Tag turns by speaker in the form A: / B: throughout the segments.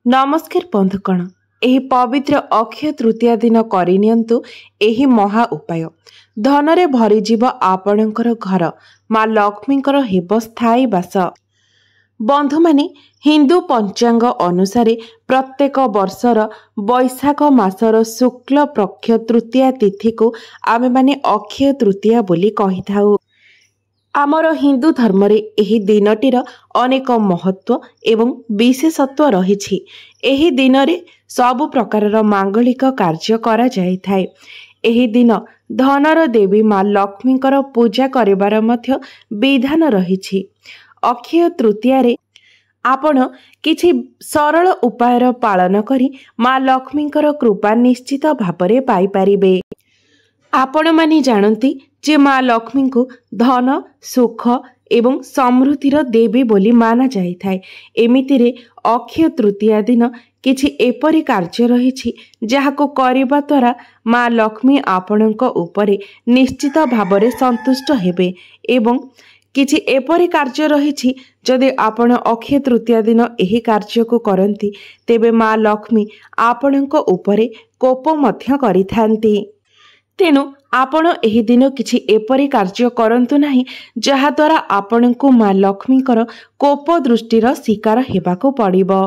A: नमस्कार बंधुगण, एही पवित्र अक्षय तृतीया दिन करनियंतु एही महा उपाय। धनरे भरीजिव आपणकर घर, माँ लक्ष्मींकर हेब स्थायी बास। बंधु माने हिंदू पंचांग अनुसारे प्रत्येक वर्षर बैशाख मासर शुक्ल पक्ष तृतीया तिथि को आमे माने अक्षय तृतीया बोली कहि थाउ। आमर हिंदू धर्म रे एही दिनटीर अनेक महत्व एवं विशेषत्व रहिछि। एही दिन रे सब प्रकारर मांगलिक कार्य करा जाय थाए। एही दिन धनर देवी माँ लक्ष्मींकर पूजा करिबार मध्य विधान रहिछि। अक्षय तृतीया रे आपण किछि सरल उपायर पालन करी माँ लक्ष्मींकर कृपा निश्चित भाବରେ पाई पारिबे। आपण माने जानती जे माँ लक्ष्मी को धन सुख एवं समृद्धिर देवी बोली माना जाई थाए। एमितिरे अक्षय तृतीया दिन किछि एपरि कार्य रहिछि जाहाको करिबा द्वारा माँ लक्ष्मी आपणक उपरे निश्चित भाବରେ संतुष्ट हेबे एवं किछि एपरि कार्य रहिछि जदि आपण अक्षय तृतीया दिन एही कार्य को करंती तेबे माँ लक्ष्मी आपणक उपरे कोप मध्य करिथांती। तेणु आपण एही दिन किछि एपरि कार्य करंतु नाही जहा द्वारा आपणकु माँ लक्ष्मींकर कोप दृष्टिर शिकार हेबाको पड़िबो।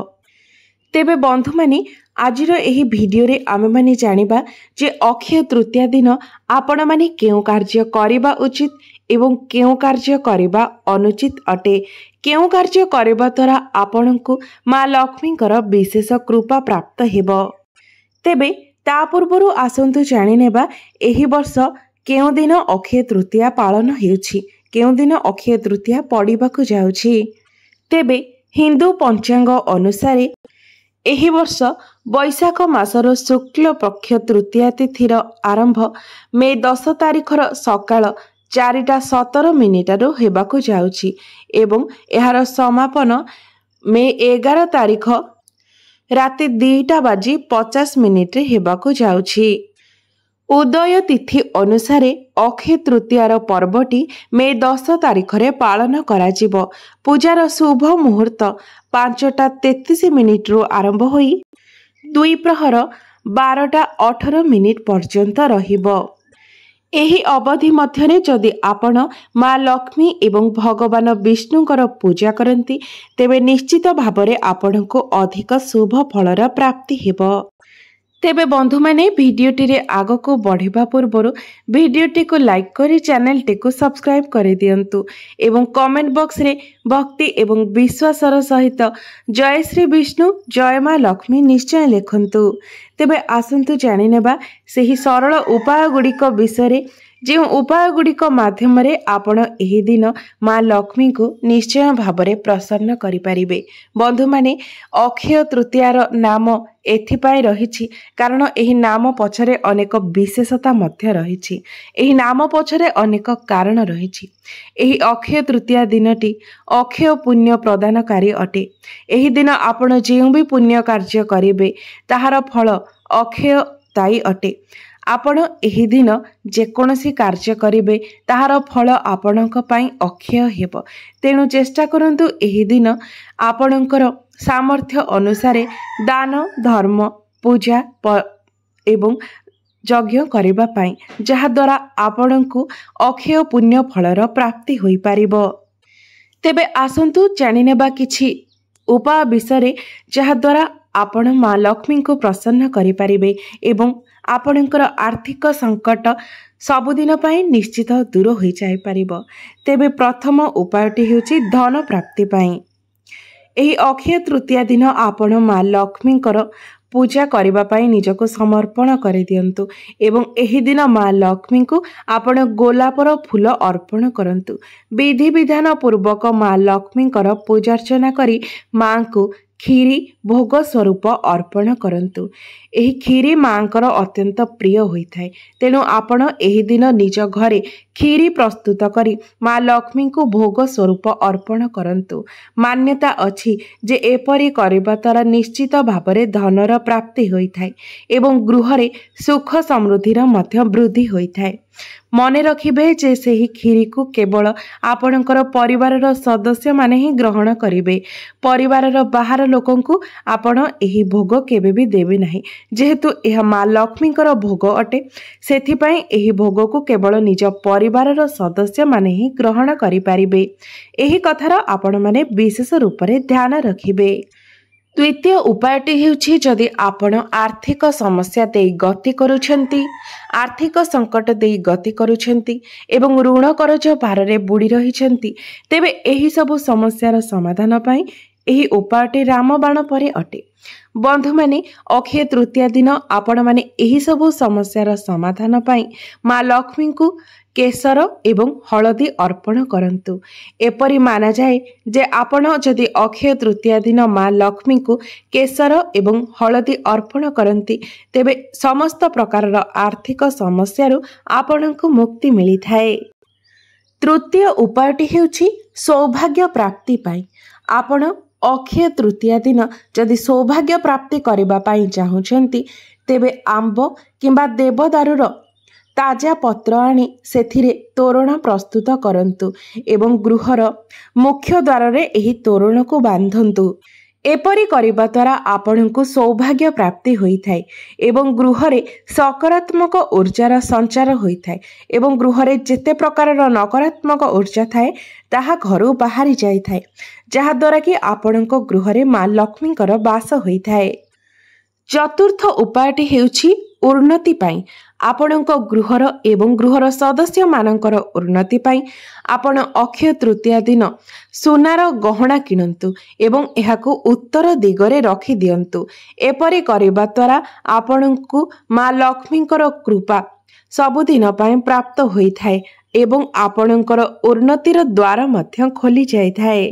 A: तेबे बंधु माने आजिर एही भिडियो रे आमे माने जानिबा जे अक्षय तृतीया दिन आपण माने केउ कार्य करिबा उचित एवं केउ कार्य करिबा अनुचित अटे। केउ कार्य करिबा द्वारा आपणकु माँ लक्ष्मींकर विशेष कृपा प्राप्त हेबो। तेबे ता पूर्वरु आसंतु जानि नेबा एही वर्ष केउ दिन अक्षय तृतीया पालन हेउछि, केउ दिन अक्षय तृतीया पड़िबाकु जाउछि। तेबे हिंदू पंचांग अनुसारे एही वर्ष बैशाख मासर शुक्ल पक्ष तृतीया तिथिर आरंभ मे 10 तारिखर सकाळ 4:17 हेबाकु जाउछि एवं एहार समापन मे 11 तारिख राति 2:50 हेबाकु जाउछि। उदय तिथि अनुसारे अक्षय तृतीयार पर्वटी मे 10 तारिखरे पालन कराजिबो। पूजार शुभ मुहूर्त 5:33 आरंभ होई 2 प्रहर 12:18 पर्यंत रहिबो। एही अवधि मध्यरे जदि आपण माँ लक्ष्मी एवं भगवान विष्णुंकर पूजा करती तेबे निश्चित भाବରେ आपणको अधिक शुभ फलर प्राप्ति हेबो। तेबे बंधु माने भिडियोटी रे आगो को बढ़िबा पूर्वरु भिडियोटी को लाइक करी चैनल टी को सब्सक्राइब करि दियंतु एवं कमेंट बॉक्स रे भक्ति एवं विश्वासर सहित जय श्री विष्णु जय माँ लक्ष्मी निश्चय लिखंतु। तेबे आसंतु जानि नेबा सेही सरल उपाय गुड़िक विषय जे उपाय गुड़िक माध्यम रे आपण एही दिन माँ लक्ष्मी को निश्चय भाବରେ प्रसन्न करि पारिबे। बंधु माने अक्षय तृतीयार नाम एथिपाई रहिछि कारण एही नाम पछरे अनेक विशेषता मध्य रहिछि। एही नाम पछरे अनेक कारण रहिछि। एही अक्षय तृतीया दिनटी अक्षय पुण्य प्रदानकारी अटे। एही दिन आपण जेउ भी पुण्य कार्य करिबे ताहार फल अक्षयदायी अटे। आपण एही दिन जेकोनसी कार्य करिबे ताहार फल आपणक पई अक्षय हेबो। तेणु चेष्टा करंतु एही दिन आपणकर सामर्थ्य अनुसारे दान धर्म पूजा एवं यज्ञ करिबा पई जहा द्वारा आपणकु अक्षय पुण्य फलर प्राप्ति होई पारिबो। तेबे आसंतु जानि नेबा किछि उपाय विषय जहा द्वारा आपण माँ लक्ष्मी को प्रसन्न करि पारिबे एवं आपणकर आर्थिक संकट सबुदिन पई निश्चित दूर होई जाय पारिबो। तेबे प्रथम उपायटी हेउछि धन प्राप्ति पई। एही अक्षय तृतीया दिन आपण माँ लक्ष्मींकर पूजा करिबा पई निजको समर्पण करि दियंतु एवं एही दिन माँ लक्ष्मी को आपण गोलापर फूल अर्पण करंतु। विधि विधान पूर्वक माँ लक्ष्मींकर पूजार्चना करी माँ को खीरी भोग स्वरूप अर्पण करंतु। एही खीरी मांकर अत्यंत प्रिय होइथाय। तेणु आपण एही दिन निज घरे खीरी प्रस्तुत करी माँ लक्ष्मी को भोग स्वरूप अर्पण करंतु। मान्यता अछि जे एपरि करिबा द्वारा निश्चित भाବରେ धनर प्राप्ति होइथाय एवं गृहरे सुख समृद्धिर मध्य वृद्धि होइथाय। ମନେ ରଖିବେ ଯେ ସେହି କ୍ଷୀରିକୁ କେବଳ ଆପଣଙ୍କର ପରିବାରର ସଦସ୍ୟମାନେ ହିଁ ଗ୍ରହଣ କରିବେ। ପରିବାରର ବାହାର ଲୋକଙ୍କୁ ଆପଣ ଏହି ଭୋଗ କେବେ ବି ଦେବେ ନାହିଁ। ଯେହେତୁ ଏହା ମା ଲକ୍ଷ୍ମୀଙ୍କର ଭୋଗ ଅଟେ, ସେଥିପାଇଁ ଏହି ଭୋଗକୁ କେବଳ ନିଜ ପରିବାରର ସଦସ୍ୟମାନେ ହିଁ ଗ୍ରହଣ କରିପାରିବେ। ଏହି କଥାର ଆପଣମାନେ ବିଶେଷ ରୂପରେ ଧ୍ୟାନ ରଖିବେ। ଦ୍ୱିତୀୟ ଉପାୟଟି ହେଉଛି, ଯଦି ଆପଣ ଆର୍ଥିକ ସମସ୍ୟା ଦେଇ ଗତି କରୁଛନ୍ତି, ଆର୍ଥିକ ସଙ୍କଟ ଦେଇ ଗତି କରୁଛନ୍ତି ଏବଂ ଋଣ କରଜ ଭାରରେ ବୁଡ଼ି ରହିଛନ୍ତି, ତେବେ ଏହିସବୁ ସମସ୍ୟାର ସମାଧାନ ପାଇଁ ଏହି ଉପାୟଟି ରାମବାଣ ପରି ଅଟେ। ବନ୍ଧୁମାନେ, ଅକ୍ଷୟ ତୃତୀୟା ଦିନ ଆପଣମାନେ ଏହିସବୁ ସମସ୍ୟାର ସମାଧାନ ପାଇଁ ମା ଲକ୍ଷ୍ମୀଙ୍କୁ କେଶର ଏବଂ ହଳଦୀ ଅର୍ପଣ କରନ୍ତୁ। ଏପରି ମାନାଯାଏ ଯେ ଆପଣ ଯଦି ଅକ୍ଷୟ ତୃତୀୟା ଦିନ ମା ଲକ୍ଷ୍ମୀଙ୍କୁ କେଶର ଏବଂ ହଳଦୀ ଅର୍ପଣ କରନ୍ତି, ତେବେ ସମସ୍ତ ପ୍ରକାରର ଆର୍ଥିକ ସମସ୍ୟାରୁ ଆପଣଙ୍କୁ ମୁକ୍ତି ମିଳିଥାଏ। ତୃତୀୟ ଉପାୟଟି ହେଉଛି ସୌଭାଗ୍ୟ ପ୍ରାପ୍ତି ପାଇଁ। ଆପଣ ଅକ୍ଷୟ ତୃତୀୟା ଦିନ ଯଦି ସୌଭାଗ୍ୟ ପ୍ରାପ୍ତି କରିବା ପାଇଁ ଚାହୁଁଛନ୍ତି, ତେବେ ଆମ୍ବ କିମ୍ବା ଦେବଦାରୁର ତାଜା ପତ୍ର ଆଣି ସେଥିରେ ତୋରଣ ପ୍ରସ୍ତୁତ କରନ୍ତୁ ଏବଂ ଗୃହର ମୁଖ୍ୟ ଦ୍ୱାରରେ ଏହି ତୋରଣକୁ ବାନ୍ଧନ୍ତୁ। ଏପରି କରିବା ଦ୍ୱାରା ଆପଣଙ୍କୁ ସୌଭାଗ୍ୟ ପ୍ରାପ୍ତି ହୋଇଥାଏ ଏବଂ ଗୃହରେ ସକାରାତ୍ମକ ଉର୍ଜାର ସଞ୍ଚାର ହୋଇଥାଏ ଏବଂ ଗୃହରେ ଯେତେ ପ୍ରକାରର ନକାରାତ୍ମକ ଉର୍ଜା ଥାଏ ତାହା ଘରୁ ବାହାରି ଯାଇଥାଏ, ଯାହାଦ୍ୱାରା କି ଆପଣଙ୍କ ଗୃହରେ ମା ଲକ୍ଷ୍ମୀଙ୍କର ବାସ ହୋଇଥାଏ। ଚତୁର୍ଥ ଉପାୟଟି ହେଉଛି ଉନ୍ନତି ପାଇଁ। ଆପଣଙ୍କ ଗୃହର ଏବଂ ଗୃହର ସଦସ୍ୟମାନଙ୍କର ଉନ୍ନତି ପାଇଁ ଆପଣ ଅକ୍ଷୟ ତୃତୀୟା ଦିନ ସୁନାର ଗହଣା କିଣନ୍ତୁ ଏବଂ ଏହାକୁ ଉତ୍ତର ଦିଗରେ ରଖିଦିଅନ୍ତୁ। ଏପରି କରିବା ଦ୍ୱାରା ଆପଣଙ୍କୁ ମା ଲକ୍ଷ୍ମୀଙ୍କର କୃପା ସବୁଦିନ ପାଇଁ ପ୍ରାପ୍ତ ହୋଇଥାଏ ଏବଂ ଆପଣଙ୍କର ଉନ୍ନତିର ଦ୍ୱାର ମଧ୍ୟ ଖୋଲି ଯାଇଥାଏ।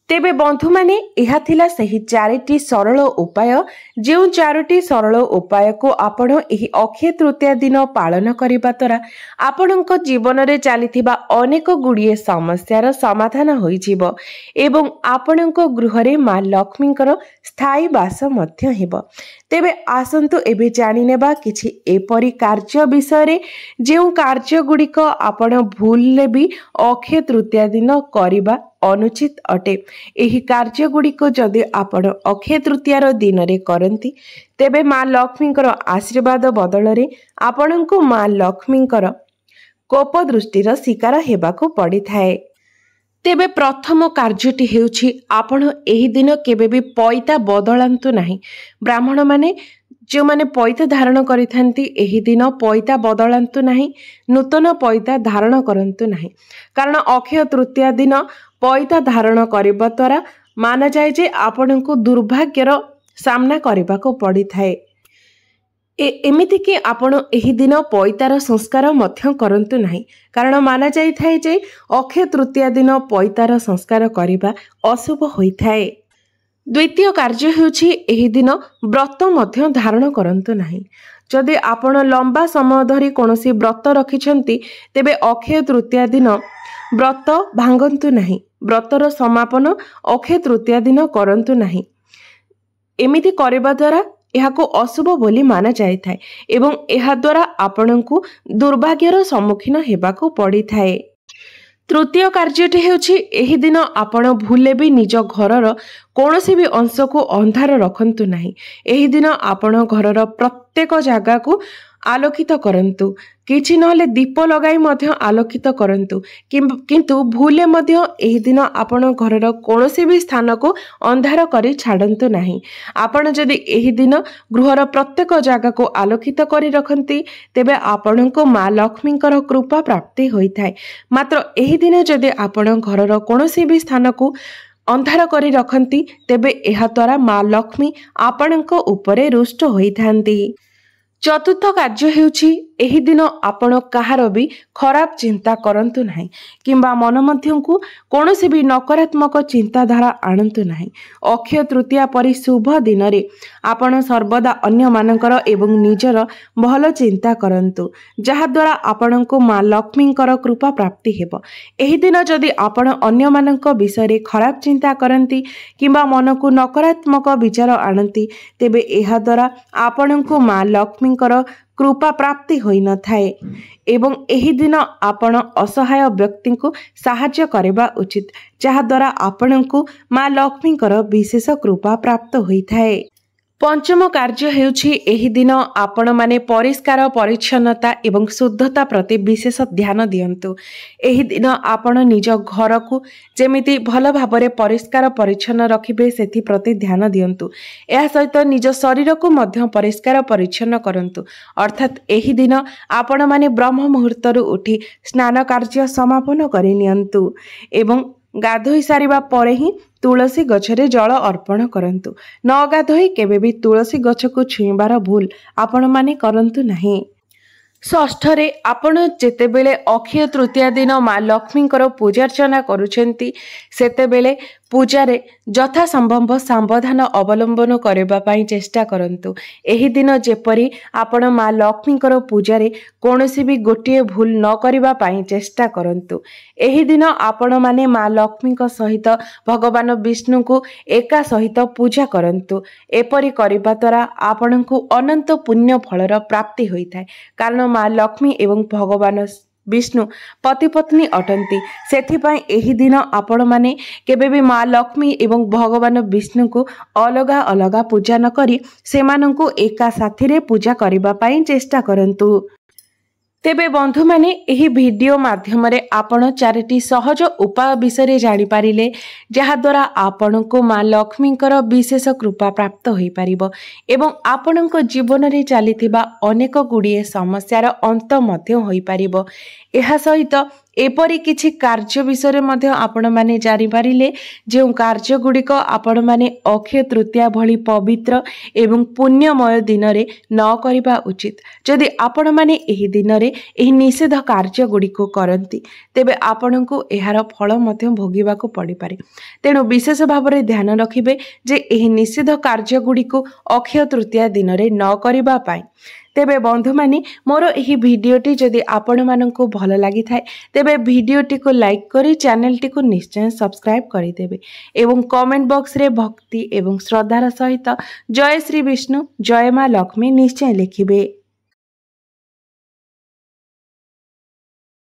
A: ତେବେ ବନ୍ଧୁମାନେ, ଏହା ଥିଲା ସେହି 4ଟି ସରଳ ଉପାୟ, ଯେଉଁ 4ଟି ସରଳ ଉପାୟକୁ ଆପଣ ଏହି ଅକ୍ଷୟ ତୃତୀୟା ଦିନ ପାଳନ କରିବା ଦ୍ୱାରା ଆପଣଙ୍କ ଜୀବନରେ ଚାଲିଥିବା ଅନେକ ଗୁଡ଼ିଏ ସମସ୍ୟାର ସମାଧାନ ହୋଇଯିବ ଏବଂ ଆପଣଙ୍କ ଗୃହରେ ମା ଲକ୍ଷ୍ମୀଙ୍କର ସ୍ଥାୟୀ ବାସ ମଧ୍ୟ ହେବ। ତେବେ ଆସନ୍ତୁ ଏବେ ଜାଣିନେବା କିଛି ଏପରି କାର୍ଯ୍ୟ ବିଷୟରେ ଯେଉଁ କାର୍ଯ୍ୟଗୁଡ଼ିକ ଆପଣ ଭୁଲରେ ବି ଅକ୍ଷୟ ତୃତୀୟା ଦିନ କରିବା ଅନୁଚିତ ଅଟେ। ଏହି କାର୍ଯ୍ୟଗୁଡ଼ିକ ଯଦି ଆପଣ ଅକ୍ଷୟ ତୃତୀୟାର ଦିନରେ କରନ୍ତି, ତେବେ ମା ଲକ୍ଷ୍ମୀଙ୍କର ଆଶୀର୍ବାଦ ବଦଳରେ ଆପଣଙ୍କୁ ମା ଲକ୍ଷ୍ମୀଙ୍କର କୋପ ଦୃଷ୍ଟିର ଶିକାର ହେବାକୁ ପଡ଼ିଥାଏ। ତେବେ ପ୍ରଥମ କାର୍ଯ୍ୟଟି ହେଉଛି, ଆପଣ ଏହି ଦିନ କେବେ ବି ପଇତା ବଦଳାନ୍ତୁ ନାହିଁ। ବ୍ରାହ୍ମଣମାନେ ଯେଉଁମାନେ ପଇତା ଧାରଣ କରିଥାନ୍ତି, ଏହି ଦିନ ପଇତା ବଦଳାନ୍ତୁ ନାହିଁ, ନୂତନ ପଇତା ଧାରଣ କରନ୍ତୁ ନାହିଁ। କାରଣ ଅକ୍ଷୟ ତୃତୀୟା ଦିନ ପଇତା ଧାରଣ କରିବା ଦ୍ୱାରା ମାନାଯାଏ ଯେ ଆପଣଙ୍କୁ ଦୁର୍ଭାଗ୍ୟର ସାମ୍ନା କରିବାକୁ ପଡ଼ିଥାଏ। ଏମିତିକି ଆପଣ ଏହି ଦିନ ପଇତାର ସଂସ୍କାର ମଧ୍ୟ କରନ୍ତୁ ନାହିଁ, କାରଣ ମାନାଯାଇଥାଏ ଯେ ଅକ୍ଷୟ ତୃତୀୟା ଦିନ ପଇତାର ସଂସ୍କାର କରିବା ଅଶୁଭ ହୋଇଥାଏ। ଦ୍ୱିତୀୟ କାର୍ଯ୍ୟ ହେଉଛି, ଏହି ଦିନ ବ୍ରତ ମଧ୍ୟ ଧାରଣ କରନ୍ତୁ ନାହିଁ। ଯଦି ଆପଣ ଲମ୍ବା ସମୟ ଧରି କୌଣସି ବ୍ରତ ରଖିଛନ୍ତି, ତେବେ ଅକ୍ଷୟ ତୃତୀୟା ଦିନ ବ୍ରତ ଭାଙ୍ଗନ୍ତୁ ନାହିଁ। ବ୍ରତର ସମାପନ ଅକ୍ଷୟ ତୃତୀୟା ଦିନ କରନ୍ତୁ ନାହିଁ। ଏମିତି କରିବା ଦ୍ୱାରା ଏହାକୁ ଅଶୁଭ ବୋଲି ମାନାଯାଇଥାଏ ଏବଂ ଏହାଦ୍ୱାରା ଆପଣଙ୍କୁ ଦୁର୍ଭାଗ୍ୟର ସମ୍ମୁଖୀନ ହେବାକୁ ପଡ଼ିଥାଏ। ତୃତୀୟ କାର୍ଯ୍ୟଟି ହେଉଛି, ଏହି ଦିନ ଆପଣ ଭୁଲେ ବି ନିଜ ଘରର କୌଣସି ବି ଅଂଶକୁ ଅନ୍ଧାର ରଖନ୍ତୁ ନାହିଁ। ଏହି ଦିନ ଆପଣ ଘରର ପ୍ରତ୍ୟେକ ଜାଗାକୁ ଆଲୋକିତ କରନ୍ତୁ, କିଛି ନହେଲେ ଦୀପ ଲଗାଇ ମଧ୍ୟ ଆଲୋକିତ କରନ୍ତୁ, କିନ୍ତୁ ଭୁଲେ ମଧ୍ୟ ଏହି ଦିନ ଆପଣ ଘରର କୌଣସି ବି ସ୍ଥାନକୁ ଅନ୍ଧାର କରି ଛାଡ଼ନ୍ତୁ ନାହିଁ। ଆପଣ ଯଦି ଏହି ଦିନ ଗୃହର ପ୍ରତ୍ୟେକ ଜାଗାକୁ ଆଲୋକିତ କରି ରଖନ୍ତି, ତେବେ ଆପଣଙ୍କୁ ମା ଲକ୍ଷ୍ମୀଙ୍କର କୃପା ପ୍ରାପ୍ତି ହୋଇଥାଏ। ମାତ୍ର ଏହି ଦିନ ଯଦି ଆପଣ ଘରର କୌଣସି ବି ସ୍ଥାନକୁ ଅନ୍ଧାର କରି ରଖନ୍ତି, ତେବେ ଏହାଦ୍ୱାରା ମା ଲକ୍ଷ୍ମୀ ଆପଣଙ୍କ ଉପରେ ରୁଷ୍ଟ ହୋଇଥାନ୍ତି। ଚତୁର୍ଥ କାର୍ଯ୍ୟ ହେଉଛି, ଏହି ଦିନ ଆପଣ କାହାର ବି ଖରାପ ଚିନ୍ତା କରନ୍ତୁ ନାହିଁ କିମ୍ବା ମନ ମଧ୍ୟକୁ କୌଣସି ବି ନକାରାତ୍ମକ ଚିନ୍ତାଧାରା ଆଣନ୍ତୁ ନାହିଁ। ଅକ୍ଷୟ ତୃତୀୟା ପରି ଶୁଭ ଦିନରେ ଆପଣ ସର୍ବଦା ଅନ୍ୟମାନଙ୍କର ଏବଂ ନିଜର ଭଲ ଚିନ୍ତା କରନ୍ତୁ, ଯାହାଦ୍ୱାରା ଆପଣଙ୍କୁ ମା ଲକ୍ଷ୍ମୀଙ୍କର କୃପା ପ୍ରାପ୍ତି ହେବ। ଏହି ଦିନ ଯଦି ଆପଣ ଅନ୍ୟମାନଙ୍କ ବିଷୟରେ ଖରାପ ଚିନ୍ତା କରନ୍ତି କିମ୍ବା ମନକୁ ନକାରାତ୍ମକ ବିଚାର ଆଣନ୍ତି, ତେବେ ଏହାଦ୍ୱାରା ଆପଣଙ୍କୁ ମା ଲକ୍ଷ୍ମୀଙ୍କର कृपा प्राप्ति होई न थाए एवं एही दिन आपण असहाय व्यक्ति को साहाय्य करबा उचित जहा द्वारा आपणको माँ लक्ष्मीकर विशेष कृपा प्राप्त होई थाए। पंचम कार्य हेउछि एही दिन आपण माने परिष्कार परिच्छन्नता एवं शुद्धता प्रति विशेष ध्यान दियंतु। एही दिन आपण निज घर को जेमिति भल भाबरे परिष्कार परिच्छन्न रखिबे सेथि प्रति ध्यान दियंतु। एहा सहित निज शरीर को मध्य परिष्कार परिच्छन्न करंतु। अर्थात एही दिन आपण माने ब्रह्म मुहूर्तरु उठी स्नान कार्य समापन करि नियंतु एवं गाधोई सारिबा परे ही तुलसी गछरे जल अर्पण करंतु। न गाधोई केबे भी तुलसी गछ को छुईबार भूल आपण माने करंतु नहीं। षष्ठरे आपण जेतेबेले अक्षय तृतीया दिन माँ लक्ष्मीकर पूजार्चना करुछंती सेतेबेले पूजारे यथा संभव सावधान अवलंबन करबा पई चेष्टा करंतु। एही दिन जेपरी आपण माँ लक्ष्मीकर पूजारे कोनोसी भी गोटिए भूल न करबा पई चेष्टा करंतु। एही दिन आपण माने माँ लक्ष्मीक सहित भगवान विष्णु को एका सहित पूजा करंतु। एपरी करबा द्वारा आपणको अनंत पुण्य फलर प्राप्ति होइथाय कारण माँ लक्ष्मी एवं भगवान विष्णु पति पत्नी अटंती। सेथिपाई एही दिन आपण माने केबे भी माँ लक्ष्मी एवं भगवान विष्णु को अलगा अलगा पूजा न करी सेमानंकु एका साथीरे पूजा करिबा पई चेष्टा करंतु। तेबे बंधु माने एही वीडियो माध्यम रे आपण चारिटी सहज उपाय विषय जानि पारिले जहा द्वारा आपणको माँ लक्ष्मीकर विशेष कृपा प्राप्त होई पारिबो एवं आपणको जीवन रे चलीथिबा अनेक गुड़िए समस्यार अंत मध्य होई पारिबो। एहा सहित एपरी किछि कार्य विषय मध्य आपण माने जानि पारिले जे कार्य गुड़िक आपण माने अक्षय तृतीया भली पवित्र एवं पुण्यमय दिन रे न करिबा उचित। जदि आपण माने एही दिन रे एही निषेध कार्य गुड़िक करंती तेबे आपणको एहार फल मध्य भोगिबाको पड़ी पारे। तेणु विशेष भाव रे ध्यान रखिबे जे एही निषेध कार्य गुड़िक अक्षय तृतीया दिन रे न करिबा पाई। तेबे बंधु माने मोर एही वीडियोटी जदि आपण माननको भल लागि थाए तेबे वीडियोटी को लाइक करी चैनलटी को निश्चय सब्सक्राइब करि देबे एवं कमेंट बॉक्स रे भक्ति एवं श्रद्धार सहित जय श्री विष्णु जय माँ लक्ष्मी निश्चय लिखिबे।